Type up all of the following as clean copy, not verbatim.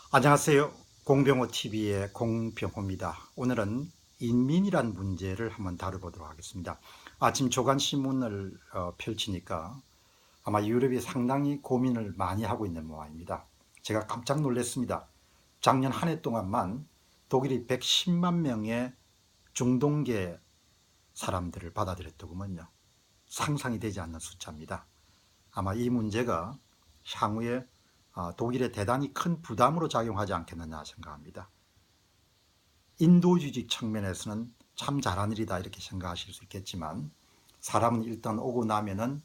안녕하세요. 공병호 TV의 공병호입니다. 오늘은 인민이란 문제를 한번 다뤄보도록 하겠습니다. 아침 조간 신문을 펼치니까 아마 유럽이 상당히 고민을 많이 하고 있는 모양입니다. 제가 깜짝 놀랐습니다. 작년 한 해 동안만 독일이 110만 명의 중동계 사람들을 받아들였더군요. 상상이 되지 않는 숫자입니다. 아마 이 문제가 향후에 독일에 대단히 큰 부담으로 작용하지 않겠느냐 생각합니다. 인도주의적 측면에서는 참 잘한 일이다 이렇게 생각하실 수 있겠지만, 사람은 일단 오고 나면은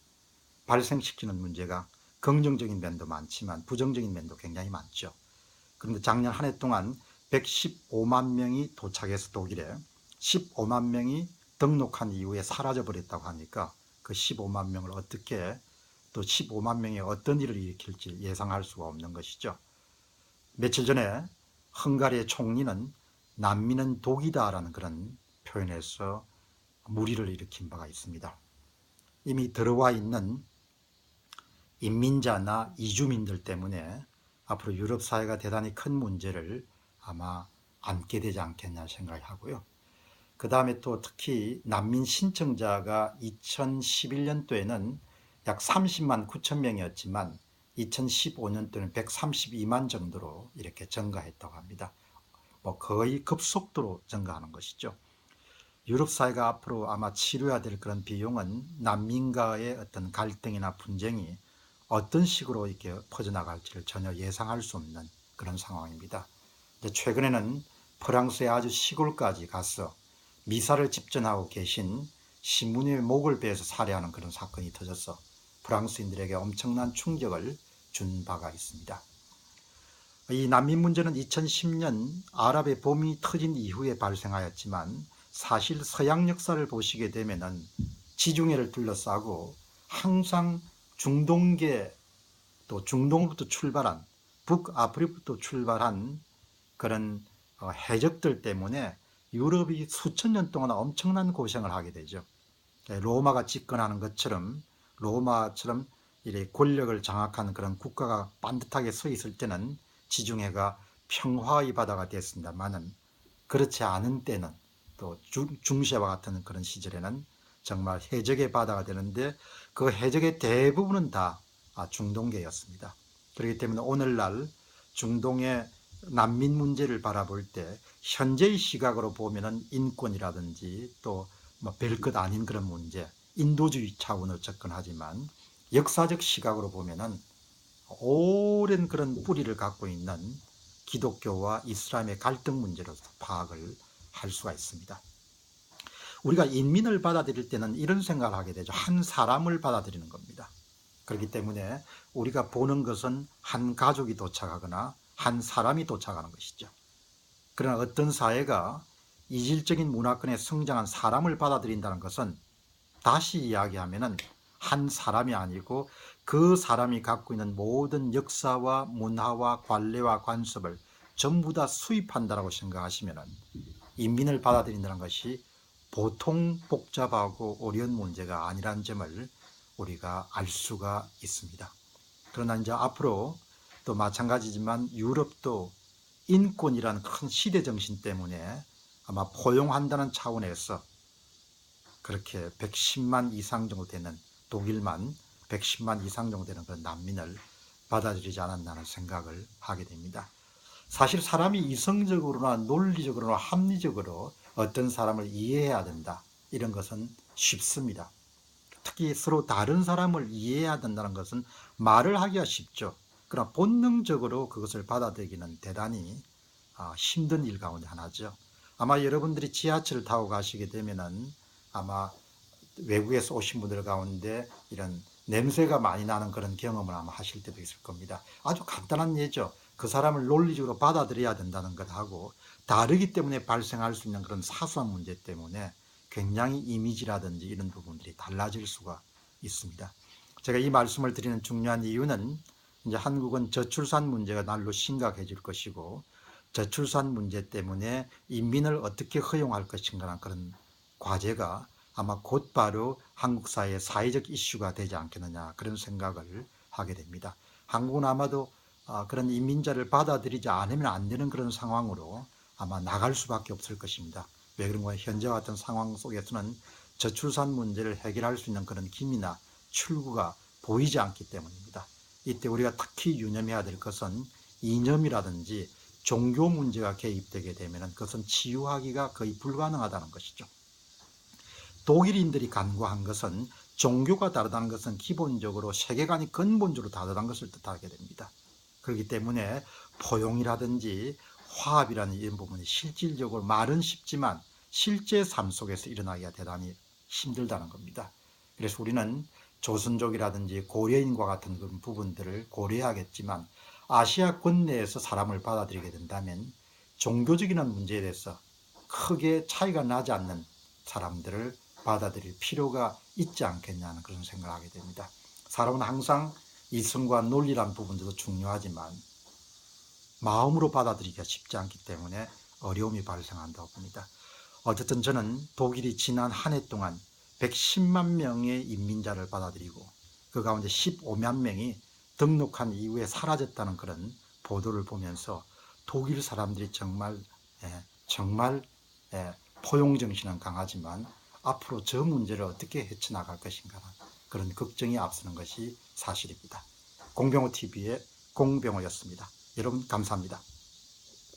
발생시키는 문제가 긍정적인 면도 많지만 부정적인 면도 굉장히 많죠. 그런데 작년 한 해 동안 115만 명이 도착해서 독일에 15만 명이 등록한 이후에 사라져 버렸다고 하니까, 그 15만 명을 어떻게, 또 15만 명이 어떤 일을 일으킬지 예상할 수가 없는 것이죠. 며칠 전에 헝가리의 총리는 난민은 독이다라는 그런 표현에서 물의를 일으킨 바가 있습니다. 이미 들어와 있는 인민자나 이주민들 때문에 앞으로 유럽 사회가 대단히 큰 문제를 아마 안게 되지 않겠냐 생각하고요. 그 다음에 또 특히 난민 신청자가 2011년도에는 약 30만 9천 명이었지만 2015년도에는 132만 정도로 이렇게 증가했다고 합니다. 거의 급속도로 증가하는 것이죠. 유럽 사회가 앞으로 아마 치료해야 될 그런 비용은 난민과의 어떤 갈등이나 분쟁이 어떤 식으로 이렇게 퍼져나갈지를 전혀 예상할 수 없는 그런 상황입니다. 최근에는 프랑스의 아주 시골까지 가서 미사를 집전하고 계신 신부님의 목을 베어서 살해하는 그런 사건이 터져서 프랑스인들에게 엄청난 충격을 준 바가 있습니다. 이 난민 문제는 2010년 아랍의 봄이 터진 이후에 발생하였지만, 사실 서양 역사를 보시게 되면은 지중해를 둘러싸고 항상 중동계, 또 중동으로부터 출발한, 북아프리카부터 출발한 그런 해적들 때문에 유럽이 수천 년 동안 엄청난 고생을 하게 되죠. 로마가 집권하는 것처럼, 로마처럼 이래 권력을 장악하는 그런 국가가 반듯하게 서 있을 때는 지중해가 평화의 바다가 됐습니다만은, 그렇지 않은 때는, 또 중세와 같은 그런 시절에는 정말 해적의 바다가 되는데, 그 해적의 대부분은 다 중동계였습니다. 그렇기 때문에 오늘날 중동의 난민 문제를 바라볼 때 현재의 시각으로 보면은 인권이라든지 또 별것 아닌 그런 문제, 인도주의 차원으로 접근하지만, 역사적 시각으로 보면은 오랜 그런 뿌리를 갖고 있는 기독교와 이슬람의 갈등 문제로서 파악을 할 수가 있습니다. 우리가 인민을 받아들일 때는 이런 생각을 하게 되죠. 한 사람을 받아들이는 겁니다. 그렇기 때문에 우리가 보는 것은 한 가족이 도착하거나 한 사람이 도착하는 것이죠. 그러나 어떤 사회가 이질적인 문화권에 성장한 사람을 받아들인다는 것은, 다시 이야기하면은 한 사람이 아니고 그 사람이 갖고 있는 모든 역사와 문화와 관례와 관습을 전부 다 수입한다라고 생각하시면은, 인민을 받아들인다는 것이 보통 복잡하고 어려운 문제가 아니라는 점을 우리가 알 수가 있습니다. 그러나 이제 앞으로 또 마찬가지지만 유럽도 인권이라는 큰 시대 정신 때문에 아마 포용한다는 차원에서 그렇게 110만 이상 정도 되는, 독일만 110만 이상 정도 되는 그런 난민을 받아들이지 않았나는 생각을 하게 됩니다. 사실 사람이 이성적으로나 논리적으로나 합리적으로 어떤 사람을 이해해야 된다, 이런 것은 쉽습니다. 특히 서로 다른 사람을 이해해야 된다는 것은 말을 하기가 쉽죠. 그러나 본능적으로 그것을 받아들이기는 대단히 힘든 일 가운데 하나죠. 아마 여러분들이 지하철을 타고 가시게 되면은 아마 외국에서 오신 분들 가운데 이런 냄새가 많이 나는 그런 경험을 아마 하실 때도 있을 겁니다. 아주 간단한 예죠. 그 사람을 논리적으로 받아들여야 된다는 것하고 다르기 때문에 발생할 수 있는 그런 사소한 문제 때문에 굉장히 이미지라든지 이런 부분들이 달라질 수가 있습니다. 제가 이 말씀을 드리는 중요한 이유는, 이제 한국은 저출산 문제가 날로 심각해질 것이고, 저출산 문제 때문에 인민을 어떻게 허용할 것인가라는 그런 과제가 아마 곧바로 한국 사회의 사회적 이슈가 되지 않겠느냐, 그런 생각을 하게 됩니다. 한국은 아마도 그런 이민자를 받아들이지 않으면 안 되는 그런 상황으로 아마 나갈 수밖에 없을 것입니다. 왜 그런가? 현재와 같은 상황 속에서는 저출산 문제를 해결할 수 있는 그런 기미나 출구가 보이지 않기 때문입니다. 이때 우리가 특히 유념해야 될 것은 이념이라든지 종교 문제가 개입되게 되면 그것은 치유하기가 거의 불가능하다는 것이죠. 독일인들이 간구한 것은 종교가 다르다는 것은 기본적으로 세계관이 근본적으로 다르다는 것을 뜻하게 됩니다. 그렇기 때문에 포용이라든지 화합이라는 이런 부분이 실질적으로 말은 쉽지만 실제 삶 속에서 일어나기가 대단히 힘들다는 겁니다. 그래서 우리는 조선족이라든지 고려인과 같은 그런 부분들을 고려해야겠지만 아시아권 내에서 사람을 받아들이게 된다면 종교적인 문제에 대해서 크게 차이가 나지 않는 사람들을 받아들일 필요가 있지 않겠냐는 그런 생각을 하게 됩니다. 사람은 항상 이성과 논리란 부분도 중요하지만 마음으로 받아들이기가 쉽지 않기 때문에 어려움이 발생한다고 봅니다. 어쨌든 저는 독일이 지난 한 해 동안 110만 명의 인민자를 받아들이고 그 가운데 15만 명이 등록한 이후에 사라졌다는 그런 보도를 보면서 독일 사람들이 정말 포용정신은 강하지만 앞으로 저 문제를 어떻게 헤쳐나갈 것인가 그런 걱정이 앞서는 것이 사실입니다. 공병호TV의 공병호였습니다. 여러분 감사합니다.